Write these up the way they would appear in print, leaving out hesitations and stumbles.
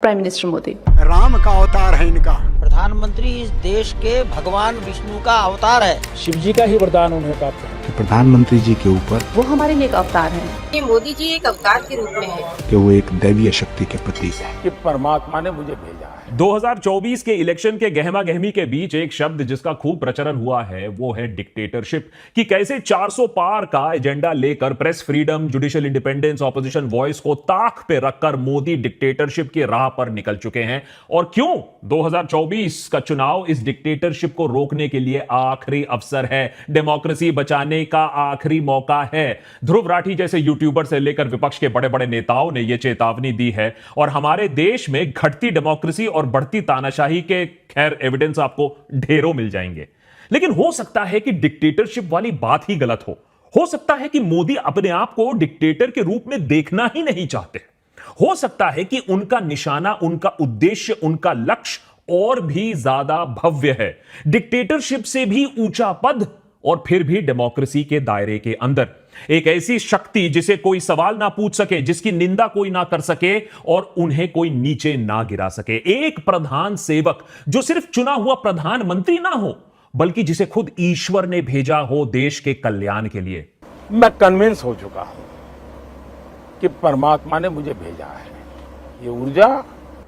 Prime minister Modi Ram का अवतार है इनका। प्रधानमंत्री इस देश के भगवान विष्णु का अवतार है। शिव जी का ही वरदान उन्हें प्राप्त है। प्रधानमंत्री जी के ऊपर वो हमारे लिए एक अवतार है। ये मोदी जी एक अवतार के रूप में है कि वो एक दैवीय शक्ति के प्रतीक है कि परमात्मा ने मुझे भेजा है। 2024 के इलेक्शन के गहमा गहमी के बीच एक शब्द जिसका खूब प्रचलन हुआ है वो है डिक्टेटरशिप। कि कैसे 400 पार का एजेंडा लेकर press freedom, judicial independence, opposition voice को ताक पे रखकर मोदी डिक्टेटरशिप की राह पर निकल चुके हैं। और क्यों 2024 का चुनाव इस डिक्टेटरशिप को रोकने के लिए आखिरी अवसर है, डेमोक्रेसी बचाने का आखिरी मौका है। ध्रुव राठी जैसे यूट्यूबर से लेकर विपक्ष के बड़े बड़े नेताओं ने यह चेतावनी दी है। और हमारे देश में घटती डेमोक्रेसी और बढ़ती तानाशाही के खैर एविडेंस आपको ढेरों मिल जाएंगे। लेकिन हो सकता है कि डिक्टेटरशिप वाली बात ही गलत हो सकता है कि मोदी अपने आप को डिक्टेटर के रूप में देखना ही नहीं चाहते। हो सकता है कि उनका निशाना, उनका उद्देश्य, उनका लक्ष्य और भी ज्यादा भव्य है, डिक्टेटरशिप से भी ऊंचा पद और फिर भी डेमोक्रेसी के दायरे के अंदर। एक ऐसी शक्ति जिसे कोई सवाल ना पूछ सके, जिसकी निंदा कोई ना कर सके और उन्हें कोई नीचे ना गिरा सके। एक प्रधान सेवक जो सिर्फ चुना हुआ प्रधानमंत्री ना हो, बल्कि जिसे खुद ईश्वर ने भेजा हो देश के कल्याण के लिए। मैं कन्विंस हो चुका हूं कि परमात्मा ने मुझे भेजा है। ये ऊर्जा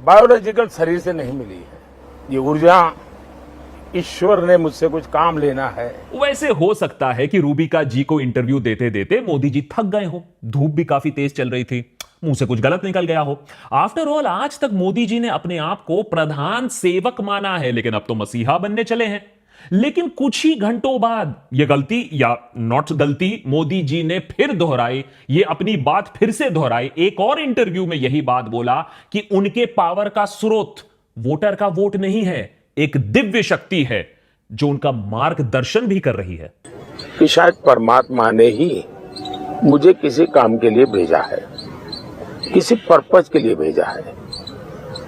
बायोलॉजिकल शरीर से नहीं मिली है। ये ऊर्जा ईश्वर ने मुझसे कुछ काम लेना है। वैसे हो सकता है कि रूबिका जी को इंटरव्यू देते देते मोदी जी थक गए हो, धूप भी काफी तेज चल रही थी, मुंह से कुछ गलत निकल गया हो। आफ्टर ऑल आज तक मोदी जी ने अपने आप को प्रधान सेवक माना है, लेकिन अब तो मसीहा बनने चले हैं। लेकिन कुछ ही घंटों बाद यह गलती या नॉट गलती मोदी जी ने फिर दोहराई, ये अपनी बात फिर से दोहराई। एक और इंटरव्यू में यही बात बोला कि उनके पावर का स्रोत वोटर का वोट नहीं है, एक दिव्य शक्ति है जो उनका मार्गदर्शन भी कर रही है। कि शायद परमात्मा ने ही मुझे किसी काम के लिए भेजा है, किसी पर्पज के लिए भेजा है,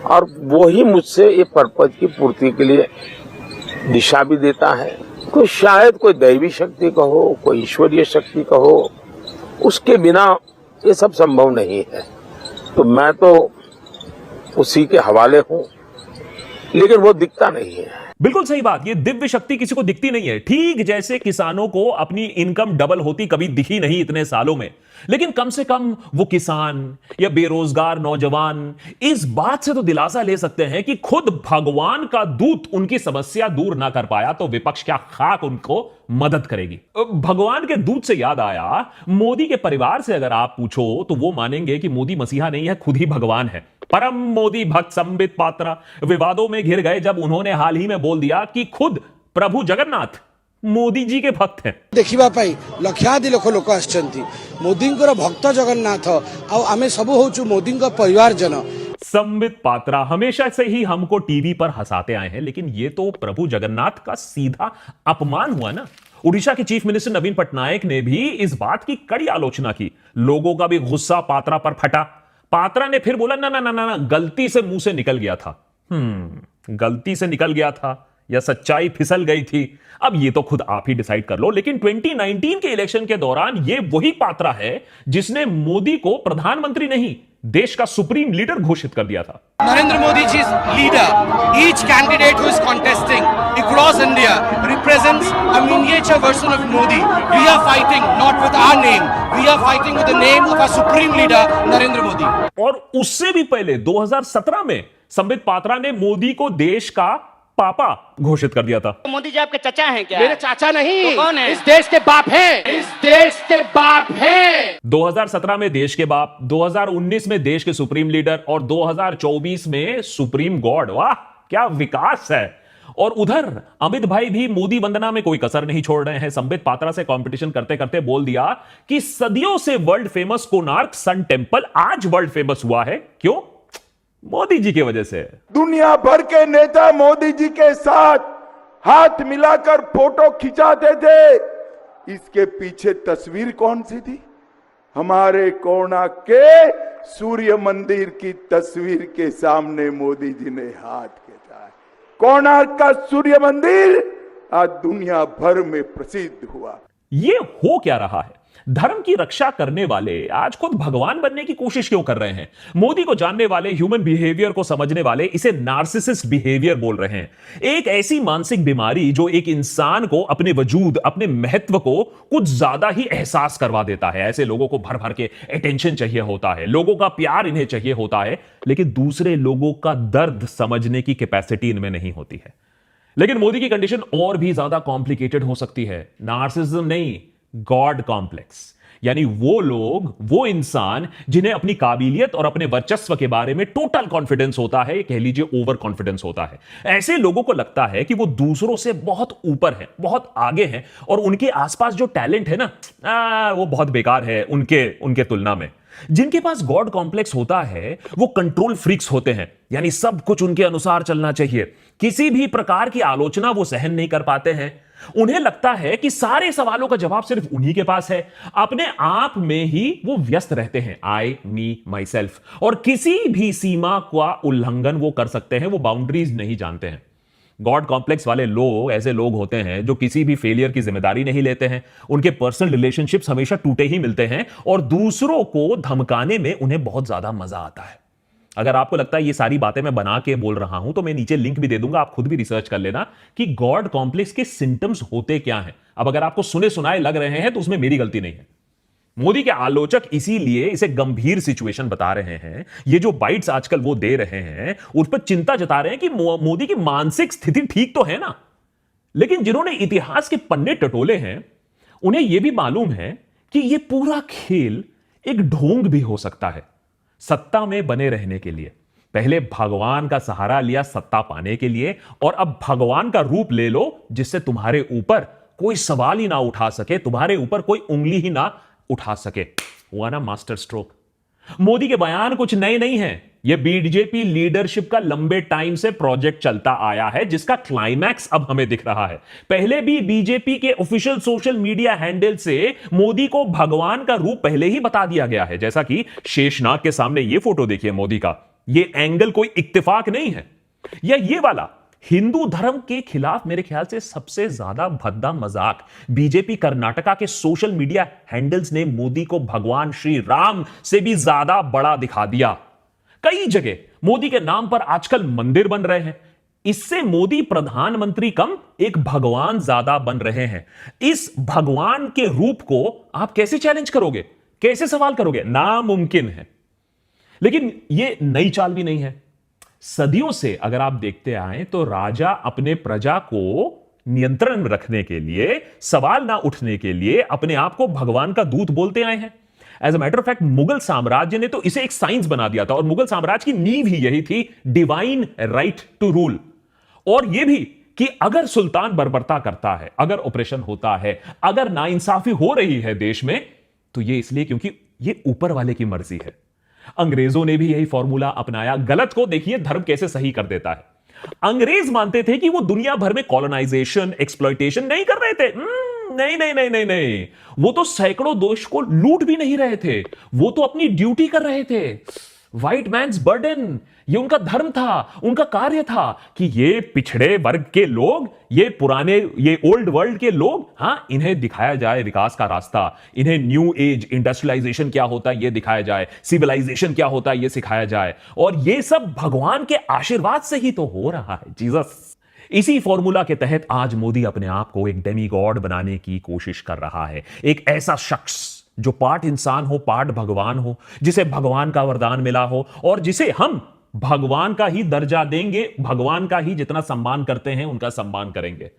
और वो ही मुझसे ये पर्पज की पूर्ति के लिए दिशा भी देता है। तो शायद कोई दैवी शक्ति कहो, कोई ईश्वरीय शक्ति कहो, उसके बिना ये सब संभव नहीं है। तो मैं तो उसी के हवाले हूं, लेकिन वो दिखता नहीं है। बिल्कुल सही बात, ये दिव्य शक्ति किसी को दिखती नहीं है। ठीक जैसे किसानों को अपनी इनकम डबल होती कभी दिखी नहीं इतने सालों में, लेकिन कम से कम वो किसान या बेरोजगार नौजवान इस बात से तो दिलासा ले सकते हैं कि खुद भगवान का दूत उनकी समस्या दूर ना कर पाया तो विपक्ष क्या खाक उनको मदद करेगी। भगवान के दूत से याद आया, मोदी के परिवार से अगर आप पूछो तो वो मानेंगे कि मोदी मसीहा नहीं है, खुद ही भगवान है। परम मोदी भक्त संबित पात्रा विवादों में घिर गए जब उन्होंने हाल ही में बोल दिया कि खुद प्रभु जगन्नाथ मोदी जी के भक्त हैं। देखिबा पाई लक्षाधि लक्ष लोक आछंती मोदींकर भक्त जगन्नाथ आ आमे सब होचु मोदींकर परिवार जन। संबित पात्रा हमेशा से ही हमको टीवी पर हंसाते आए हैं, लेकिन ये तो प्रभु जगन्नाथ का सीधा अपमान हुआ ना। उड़ीसा के चीफ मिनिस्टर नवीन पटनायक ने भी इस बात की कड़ी आलोचना की। लोगों का भी गुस्सा पात्रा पर फटा। पात्रा ने फिर बोला ना ना ना ना, गलती से मुंह से निकल गया था। गलती से निकल गया था या सच्चाई फिसल गई थी, अब ये तो खुद आप ही डिसाइड कर लो। लेकिन 2019 के इलेक्शन के दौरान ये वही पात्रा है जिसने मोदी को प्रधानमंत्री नहीं, देश का सुप्रीम लीडर घोषित कर दिया था। Narendra Modi ji is leader. Each candidate who is contesting across India represents a miniature version of Modi. We are fighting not with our name. We are fighting with the name of our supreme leader Narendra Modi. और उससे भी पहले 2017 में संबित पात्रा ने मोदी को देश का पापा घोषित कर दिया था। मोदी जी आपके चाचा हैं क्या? मेरे चाचा नहीं, तो कौन है? इस देश के बाप हैं। इस देश के बाप हैं। 2017 में देश के बाप, 2019 में देश के सुप्रीम लीडर और 2024 में सुप्रीम गॉड। वाह क्या विकास है। और उधर अमित भाई भी मोदी वंदना में कोई कसर नहीं छोड़ रहे हैं। संबित पात्रा से कंपटीशन करते करते बोल दिया कि सदियों से वर्ल्ड फेमस कोणार्क सन टेंपल आज वर्ल्ड फेमस हुआ है। क्यों? मोदी जी की वजह से। दुनिया भर के नेता मोदी जी के साथ हाथ मिलाकर फोटो खिंचाते थे। इसके पीछे तस्वीर कौन सी थी? हमारे कोणार्क के सूर्य मंदिर की तस्वीर के सामने मोदी जी ने हाथ खींचा है। कोणार्क का सूर्य मंदिर आज दुनिया भर में प्रसिद्ध हुआ। ये हो क्या रहा है? धर्म की रक्षा करने वाले आज खुद भगवान बनने की कोशिश क्यों कर रहे हैं? मोदी को जानने वाले, ह्यूमन बिहेवियर को समझने वाले इसे नार्सिसिस्ट बिहेवियर बोल रहे हैं। एक ऐसी मानसिक बीमारी जो एक इंसान को अपने वजूद, अपने महत्व को कुछ ज्यादा ही एहसास करवा देता है। ऐसे लोगों को भर भर के अटेंशन चाहिए होता है, लोगों का प्यार इन्हें चाहिए होता है, लेकिन दूसरे लोगों का दर्द समझने की कैपेसिटी इनमें नहीं होती है। लेकिन मोदी की कंडीशन और भी ज्यादा कॉम्प्लिकेटेड हो सकती है। नार्सिसिज्म नहीं, गॉड कॉम्प्लेक्स। यानी वो लोग, वो इंसान जिन्हें अपनी काबिलियत और अपने वर्चस्व के बारे में टोटल कॉन्फिडेंस होता है, कह लीजिए ओवर कॉन्फिडेंस होता है। ऐसे लोगों को लगता है कि वो दूसरों से बहुत ऊपर है, बहुत आगे हैं, और उनके आसपास जो टैलेंट है ना, वो बहुत बेकार है उनके तुलना में। जिनके पास गॉड कॉम्प्लेक्स होता है वो कंट्रोल फ्रीक्स होते हैं, यानी सब कुछ उनके अनुसार चलना चाहिए। किसी भी प्रकार की आलोचना वो सहन नहीं कर पाते हैं। उन्हें लगता है कि सारे सवालों का जवाब सिर्फ उन्हीं के पास है। अपने आप में ही वो व्यस्त रहते हैं, आई, मी, माई सेल्फ, और किसी भी सीमा का उल्लंघन वो कर सकते हैं, वो बाउंड्रीज नहीं जानते हैं। गॉड कॉम्प्लेक्स वाले लोग ऐसे लोग होते हैं जो किसी भी फेलियर की जिम्मेदारी नहीं लेते हैं। उनके पर्सनल रिलेशनशिप्स हमेशा टूटे ही मिलते हैं, और दूसरों को धमकाने में उन्हें बहुत ज्यादा मजा आता है। अगर आपको लगता है ये सारी बातें मैं बना के बोल रहा हूं, तो मैं नीचे लिंक भी दे दूंगा, आप खुद भी रिसर्च कर लेना कि गॉड कॉम्प्लेक्स के सिम्टम्स होते क्या हैं। अब अगर आपको सुने सुनाए लग रहे हैं तो उसमें मेरी गलती नहीं है। मोदी के आलोचक इसीलिए इसे गंभीर सिचुएशन बता रहे हैं। ये जो बाइट्स आजकल वो दे रहे हैं उस पर चिंता जता रहे हैं कि मोदी की मानसिक स्थिति ठीक तो है ना, लेकिन जिन्होंने इतिहास के पन्ने टटोले हैं उन्हें यह भी मालूम है कि यह पूरा खेल एक ढोंग भी हो सकता है। सत्ता में बने रहने के लिए पहले भगवान का सहारा लिया सत्ता पाने के लिए, और अब भगवान का रूप ले लो जिससे तुम्हारे ऊपर कोई सवाल ही ना उठा सके, तुम्हारे ऊपर कोई उंगली ही ना उठा सके। हुआ ना मास्टर स्ट्रोक। मोदी के बयान कुछ नए नहीं हैं। यह बीजेपी लीडरशिप का लंबे टाइम से प्रोजेक्ट चलता आया है, जिसका क्लाइमैक्स अब हमें दिख रहा है। पहले भी बीजेपी के ऑफिशियल सोशल मीडिया हैंडल से मोदी को भगवान का रूप पहले ही बता दिया गया है। जैसा कि शेषनाग के सामने यह फोटो देखिए मोदी का, यह एंगल कोई इत्तेफाक नहीं है। या ये वाला हिंदू धर्म के खिलाफ मेरे ख्याल से सबसे ज्यादा भद्दा मजाक बीजेपी कर्नाटका के सोशल मीडिया हैंडल्स ने मोदी को भगवान श्री राम से भी ज्यादा बड़ा दिखा दिया। कई जगह मोदी के नाम पर आजकल मंदिर बन रहे हैं। इससे मोदी प्रधानमंत्री कम एक भगवान ज्यादा बन रहे हैं। इस भगवान के रूप को आप कैसे चैलेंज करोगे, कैसे सवाल करोगे? नामुमकिन है। लेकिन यह नई चाल भी नहीं है। सदियों से अगर आप देखते आए तो राजा अपने प्रजा को नियंत्रण में रखने के लिए, सवाल ना उठने के लिए अपने आप को भगवान का दूत बोलते आए हैं। As a matter of fact Mughal साम्राज्य ने तो इसे एक साइंस बना दिया था, और मुगल साम्राज्य की नींव ही यही थी, डिवाइन राइट टू रूल। और यह भी कि अगर सुल्तान बर्बरता करता है, अगर ऑपरेशन होता है, अगर नाइंसाफी हो रही है देश में, तो यह इसलिए क्योंकि यह ऊपर वाले की मर्जी है। अंग्रेजों ने भी यही फॉर्मूला अपनाया। गलत को देखिए धर्म कैसे सही कर देता है। अंग्रेज मानते थे कि वो दुनिया भर में कॉलोनाइजेशन, एक्सप्लॉइटेशन नहीं कर रहे थे। नहीं नहीं नहीं नहीं नहीं, वो तो सैकड़ों देश को लूट भी नहीं रहे थे, वो तो अपनी ड्यूटी कर रहे थे। व्हाइट मैन्स बर्डन, ये उनका धर्म था, उनका कार्य था कि ये पिछड़े वर्ग के लोग, ये पुराने, ये ओल्ड वर्ल्ड के लोग, हां, इन्हें दिखाया जाए विकास का रास्ता, इन्हें न्यू एज इंडस्ट्रियलाइजेशन क्या होता है ये दिखाया जाए, सिविलाइजेशन क्या होता है ये सिखाया जाए। और ये सब भगवान के आशीर्वाद से ही तो हो रहा है, जीसस। इसी फॉर्मूला के तहत आज मोदी अपने आप को एक डेमी गॉड बनाने की कोशिश कर रहा है। एक ऐसा शख्स जो पार्ट इंसान हो, पार्ट भगवान हो, जिसे भगवान का वरदान मिला हो, और जिसे हम भगवान का ही दर्जा देंगे, भगवान का ही जितना सम्मान करते हैं उनका सम्मान करेंगे।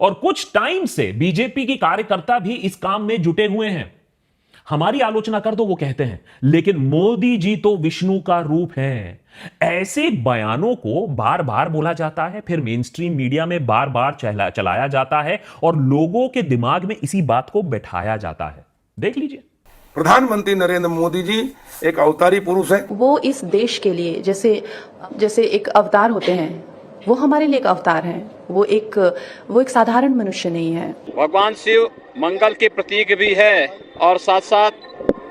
और कुछ टाइम से बीजेपी की कार्यकर्ता भी इस काम में जुटे हुए हैं। हमारी आलोचना कर दो वो कहते हैं, लेकिन मोदी जी तो विष्णु का रूप है। ऐसे बयानों को बार बार बोला जाता है, फिर मेन स्ट्रीम मीडिया में बार बार चलाया जाता है, और लोगों के दिमाग में इसी बात को बैठाया जाता है। देख लीजिए, प्रधानमंत्री नरेंद्र मोदी जी एक अवतारी पुरुष है। वो इस देश के लिए जैसे एक अवतार होते हैं, वो हमारे लिए एक अवतार है। वो एक साधारण मनुष्य नहीं है। भगवान शिव मंगल के प्रतीक भी है, और साथ साथ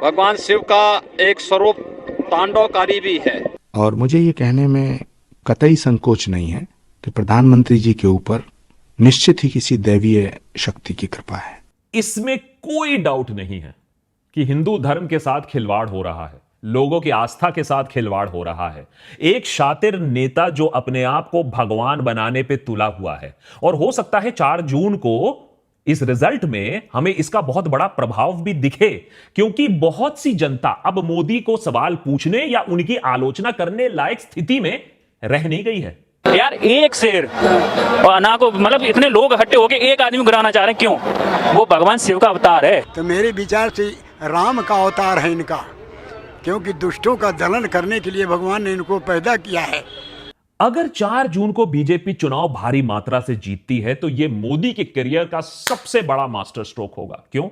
भगवान शिव का एक स्वरूप तांडवकारी भी है। और मुझे ये कहने में कतई संकोच नहीं है कि प्रधानमंत्री जी के ऊपर निश्चित ही किसी दैवीय शक्ति की कृपा है। इसमें कोई डाउट नहीं है। कि हिंदू धर्म के साथ खिलवाड़ हो रहा है, लोगों की आस्था के साथ खिलवाड़ हो रहा है। एक शातिर नेता जो अपने आप को भगवान बनाने पे तुला हुआ है, और हो सकता है 4 जून को इस रिजल्ट में हमें इसका बहुत बड़ा प्रभाव भी दिखे, क्योंकि बहुत सी जनता अब मोदी को सवाल पूछने या उनकी आलोचना करने लायक स्थिति में रह नहीं गई है। यार एक शेर और ना को मतलब इतने लोग इकट्ठे होके एक आदमी को गिराना चाह रहे हैं, क्यों? वो भगवान शिव का अवतार है। तो मेरे विचार से राम का अवतार है इनका, क्योंकि दुष्टों का दलन करने के लिए भगवान ने इनको पैदा किया है। अगर 4 जून को बीजेपी चुनाव भारी मात्रा से जीतती है तो यह मोदी के करियर का सबसे बड़ा मास्टर स्ट्रोक होगा। क्यों?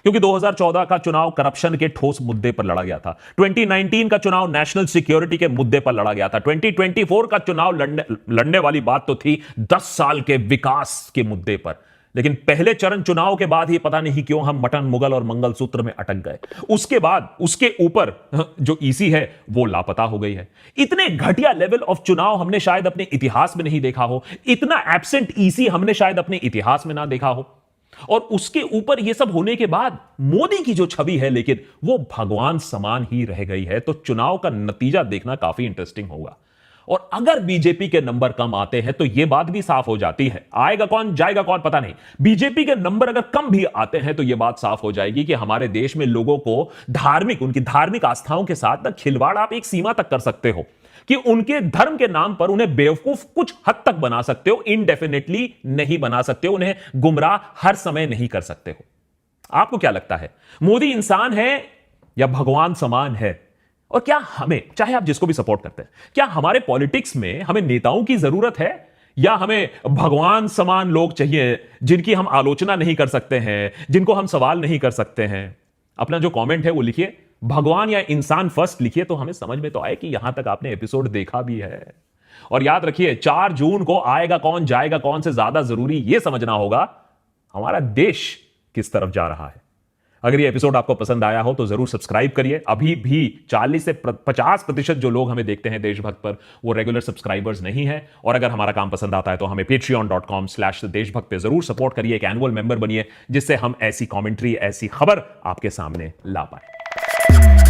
क्योंकि 2014 का चुनाव करप्शन के ठोस मुद्दे पर लड़ा गया था, 2019 का चुनाव नेशनल सिक्योरिटी के मुद्दे पर लड़ा गया था, 2024 का चुनाव लड़ने वाली बात तो थी 10 साल के विकास के मुद्दे पर। लेकिन पहले चरण चुनाव के बाद ही पता नहीं क्यों हम मटन मुगल और मंगलसूत्र में अटक गए। उसके बाद उसके ऊपर जो ईसी है वो लापता हो गई है। इतने घटिया लेवल ऑफ चुनाव हमने शायद अपने इतिहास में नहीं देखा हो, इतना एब्सेंट ईसी हमने शायद अपने इतिहास में ना देखा हो। और उसके ऊपर यह सब होने के बाद मोदी की जो छवि है लेकिन वो भगवान समान ही रह गई है। तो चुनाव का नतीजा देखना काफी इंटरेस्टिंग होगा। और अगर बीजेपी के नंबर कम आते हैं तो यह बात भी साफ हो जाती है, आएगा कौन जाएगा कौन पता नहीं, बीजेपी के नंबर अगर कम भी आते हैं तो यह बात साफ हो जाएगी कि हमारे देश में लोगों को उनकी धार्मिक आस्थाओं के साथ खिलवाड़ आप एक सीमा तक कर सकते हो, कि उनके धर्म के नाम पर उन्हें बेवकूफ कुछ हद तक बना सकते हो, इनडेफिनेटली नहीं बना सकते हो, उन्हें गुमराह हर समय नहीं कर सकते हो। आपको क्या लगता है, मोदी इंसान है या भगवान समान है? और क्या हमें, चाहे आप जिसको भी सपोर्ट करते हैं, क्या हमारे पॉलिटिक्स में हमें नेताओं की जरूरत है या हमें भगवान समान लोग चाहिए जिनकी हम आलोचना नहीं कर सकते हैं, जिनको हम सवाल नहीं कर सकते हैं? अपना जो कमेंट है वो लिखिए, भगवान या इंसान फर्स्ट लिखिए, तो हमें समझ में तो आए कि यहां तक आपने एपिसोड देखा भी है। और याद रखिए 4 जून को आएगा कौन जाएगा कौन से ज्यादा जरूरी यह समझना होगा हमारा देश किस तरफ जा रहा है। अगर ये एपिसोड आपको पसंद आया हो तो जरूर सब्सक्राइब करिए। अभी भी 40 से 50% जो लोग हमें देखते हैं देशभक्त पर वो रेगुलर सब्सक्राइबर्स नहीं है। और अगर हमारा काम पसंद आता है तो हमें patreon.com/देशभक्त पे जरूर सपोर्ट करिए, एक एनुअल मेंबर बनिए, जिससे हम ऐसी कमेंट्री, ऐसी खबर आपके सामने ला पाए।